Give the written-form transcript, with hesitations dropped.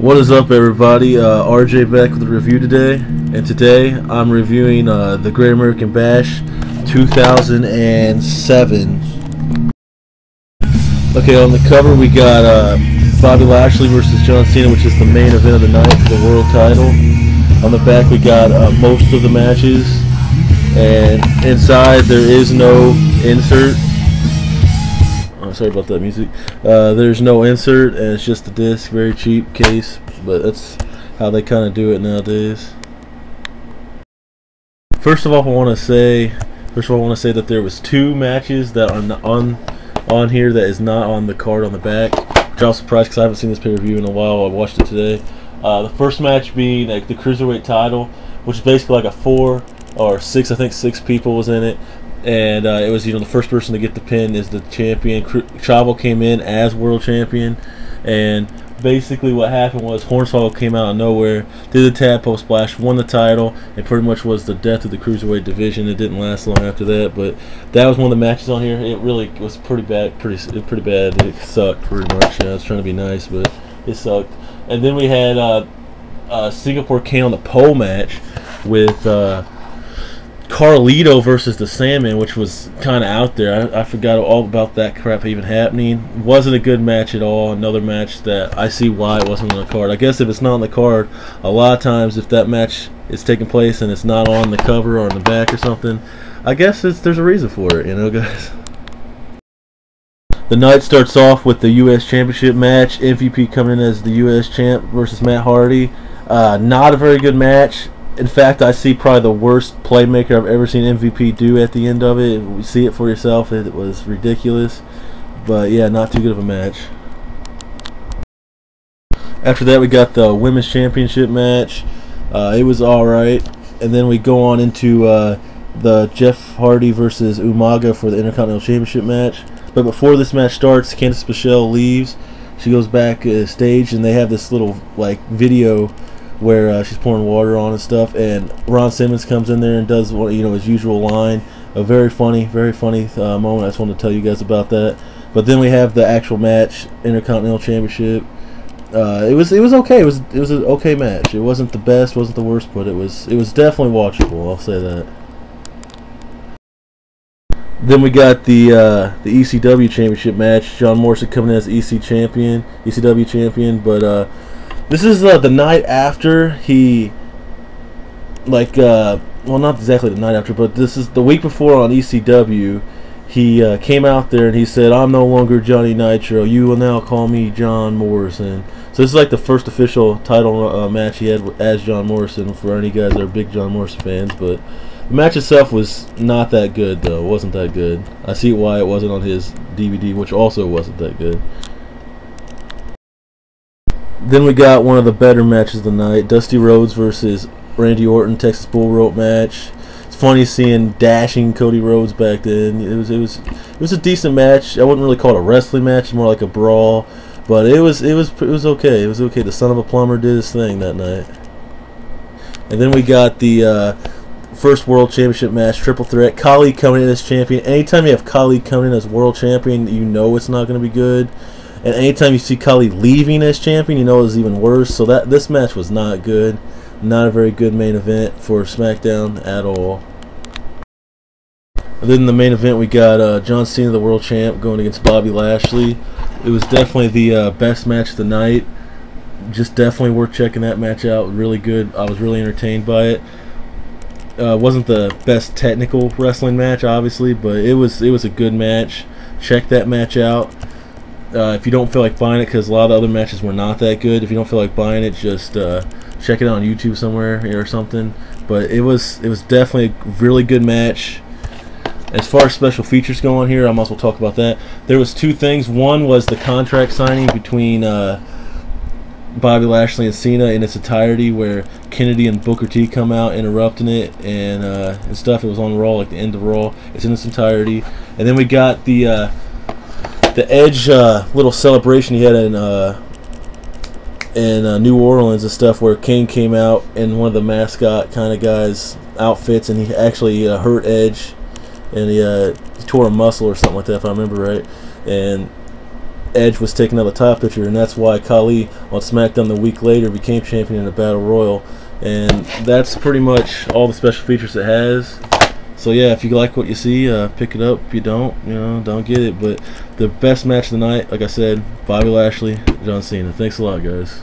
What is up, everybody? RJ back with a review today, and today I'm reviewing the Great American Bash 2007. Okay, on the cover we got Bobby Lashley versus John Cena, which is the main event of the night for the world title. On the back we got most of the matches, and inside there is no insert. Oh, sorry about that music. There's no insert, and it's just a disc, very cheap case, but that's how they kind of do it nowadays. First of all, I want to say that there was two matches that are on here that is not on the card on the back. Which I was surprised because I haven't seen this pay-per-view in a while. I watched it today. The first match being like the Cruiserweight title, which is basically like a 4 or 6, I think 6 people was in it. And it was, the first person to get the pin is the champion. Chavo came in as world champion, and basically what happened was Hornswoggle came out of nowhere, did the tadpole splash, won the title, and pretty much was the death of the Cruiserweight division. It didn't last long after that, but that was one of the matches on here. It really was pretty bad. Pretty bad. It sucked pretty much. I was trying to be nice, but it sucked. And then we had Singapore KANE on the pole match with Carlito versus the Sandman, which was kind of out there. I forgot all about that crap even happening. Wasn't a good match at all. Another match that I see why it wasn't on the card. I guess if it's not on the card, a lot of times if that match is taking place and it's not on the cover or on the back or something, I guess there's a reason for it, guys. The night starts off with the U.S. Championship match. MVP coming in as the U.S. Champ versus Matt Hardy. Not a very good match. In fact, I see probably the worst playmaker I've ever seen MVP do at the end of it. You see it for yourself. It was ridiculous. But yeah, not too good of a match. After that, we got the Women's Championship match. It was alright. And then we go on into the Jeff Hardy versus Umaga for the Intercontinental Championship match. But before this match starts, Candice Michelle leaves. She goes back stage, and they have this little video where she's pouring water on and stuff, and Ron Simmons comes in there and does his usual line. A very funny moment. I just wanted to tell you guys about that. But then we have the actual match, Intercontinental Championship. It was okay. It was an okay match. It wasn't the best, wasn't the worst, but it was definitely watchable. I'll say that. Then we got the ECW Championship match. John Morrison coming in as ECW champion, but this is the night after he, well, not exactly the night after, but this is the week before on ECW. He came out there and he said, "I'm no longer Johnny Nitro. You will now call me John Morrison." So this is like the first official title match he had as John Morrison, for any guys that are big John Morrison fans. But the match itself was not that good, though. It wasn't that good. I see why it wasn't on his DVD, which also wasn't that good. Then we got one of the better matches of the night, Dusty Rhodes versus Randy Orton, Texas Bull Rope match. It's funny seeing dashing Cody Rhodes back then. It was a decent match. I wouldn't really call it a wrestling match, it's more like a brawl, but it was okay. It was okay. The son of a plumber did his thing that night. And then we got the first World Championship match, triple threat. KHALI coming in as champion. Anytime you have KHALI coming in as world champion, you know it's not going to be good. And anytime you see KHALI leaving as champion, you know it's even worse. So this match was not good. Not a very good main event for SmackDown at all. And then in the main event, we got John Cena, the world champ, going against Bobby Lashley. It was definitely the best match of the night. Just definitely worth checking that match out. Really good. I was really entertained by it. Wasn't the best technical wrestling match, obviously, but it was a good match. Check that match out. If you don't feel like buying it, because a lot of other matches were not that good, if you don't feel like buying it, just check it out on YouTube somewhere or something. But it was definitely a really good match. As far as special features go on here, I might as well talk about that. There was two things. One was the contract signing between Bobby Lashley and Cena in its entirety, where Kennedy and Booker T come out interrupting it and stuff. It was on Raw, like the end of Raw. It's in its entirety. And then we got the Edge little celebration he had in New Orleans and stuff, where Kane came out in one of the mascot kind of guys outfits, and he actually hurt Edge, and he tore a muscle or something like that, if I remember right. And Edge was taking out the top picture, and that's why KHALI on SmackDown the week later became champion in a Battle Royal. And that's pretty much all the special features it has. So yeah, if you like what you see, pick it up. If you don't, don't get it. But the best match of the night, like I said, Bobby Lashley, John Cena. Thanks a lot, guys.